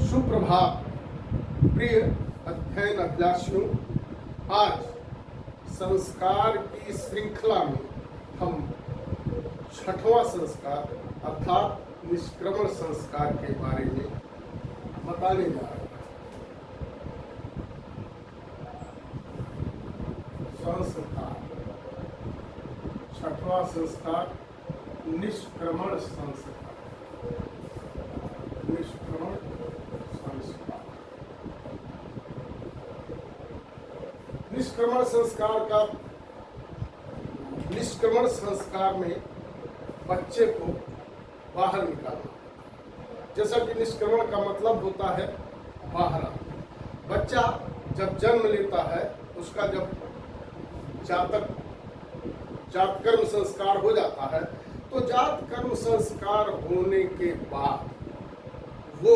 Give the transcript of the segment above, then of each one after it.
सुप्रभात प्रिय अध्ययन अभिलाषियों। आज संस्कार की श्रृंखला में हम छठवां संस्कार अर्थात निष्क्रमण संस्कार के बारे में बताने जा रहे हैं। संस्कार, छठवां संस्कार निष्क्रमण संस्कार। निष्क्रमण संस्कार, निष्क्रमण संस्कार का निष्क्रमण संस्कार में बच्चे को बाहर निकालना। जैसा कि निष्क्रमण का मतलब होता है बाहर आना। बच्चा जब जन्म लेता है, उसका जब जातकर्म संस्कार हो जाता है, तो जातकर्म संस्कार होने के बाद वो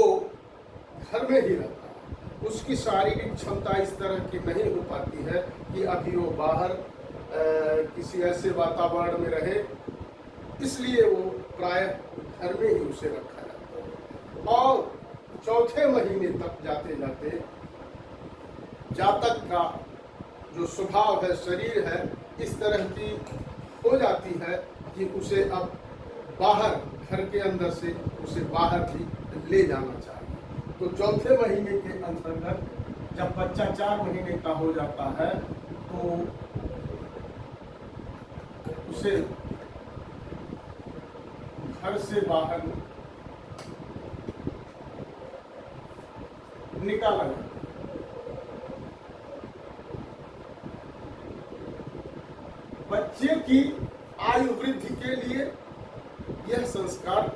घर में ही रहता है। उसकी शारीरिक क्षमता इस तरह की नहीं हो पाती है कि अभी वो बाहर किसी ऐसे वातावरण में रहे, इसलिए वो प्रायः घर में ही उसे रखा जाता है। और चौथे महीने तक जाते जाते जातक का जो स्वभाव है, शरीर है, इस तरह की हो जाती है कि उसे अब बाहर, घर के अंदर से उसे बाहर भी ले जाना चाहिए। तो चौथे महीने के अंतर्गत जब बच्चा 4 महीने का हो जाता है, तो उसे घर से बाहर निकाला जाता है। बच्चे की आयु वृद्धि के लिए यह संस्कार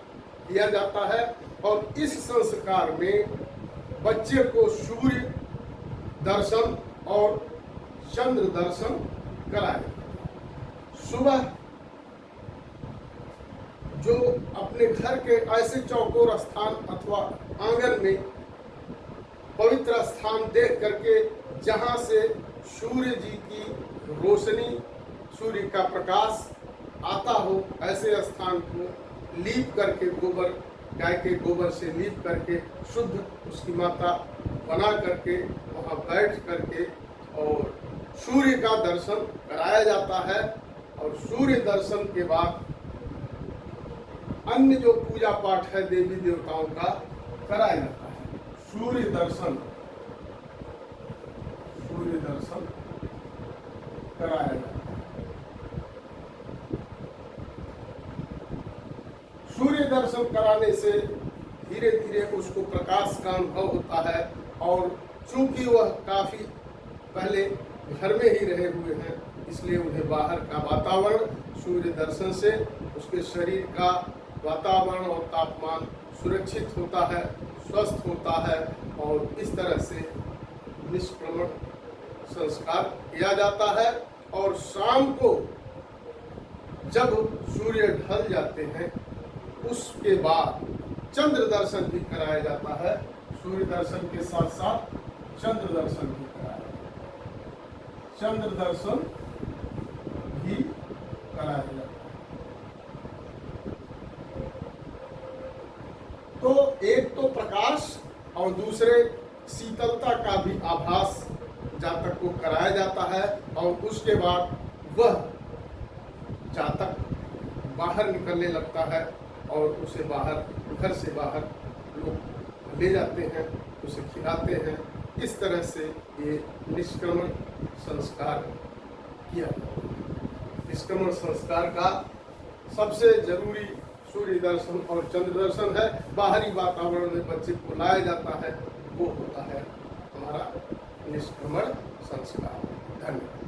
किया जाता है और इस संस्कार में बच्चे को सूर्य दर्शन और चंद्र दर्शन कराए। सुबह जो अपने घर के ऐसे चौकोर स्थान अथवा आंगन में पवित्र स्थान देख करके जहां से सूर्य जी की रोशनी, सूर्य का प्रकाश आता हो, ऐसे स्थान को लीप करके, गोबर, गाय के गोबर से लीप करके शुद्ध उसकी माता बना करके वहाँ बैठ करके और सूर्य का दर्शन कराया जाता है। और सूर्य दर्शन के बाद अन्य जो पूजा पाठ है देवी देवताओं का कराया जाता है। सूर्य दर्शन कराया जाता है। सूर्य दर्शन कराने से धीरे धीरे उसको प्रकाश का अनुभव होता है। और चूंकि वह काफी पहले घर में ही रहे हुए हैं, इसलिए उन्हें बाहर का वातावरण सूर्य दर्शन से उसके शरीर का वातावरण और तापमान सुरक्षित होता है, स्वस्थ होता है। और इस तरह से निष्क्रमण संस्कार किया जाता है। और शाम को जब सूर्य ढल जाते हैं, उसके बाद चंद्र दर्शन भी कराया जाता है। सूर्य दर्शन के साथ साथ चंद्र दर्शन भी कराया जाता है। चंद्र दर्शन भी कराया जाता है। तो एक तो प्रकाश और दूसरे शीतलता का भी आभास जातक को कराया जाता है। और उसके बाद वह जातक बाहर निकलने लगता है और उसे बाहर, घर से बाहर लोग ले जाते हैं, उसे खिलाते हैं। इस तरह से ये निष्क्रमण संस्कार किया। निष्क्रमण संस्कार का सबसे जरूरी सूर्य दर्शन और चंद्र दर्शन है। बाहरी वातावरण में बच्चे को लाया जाता है, वो होता है हमारा निष्क्रमण संस्कार। धन्यवाद।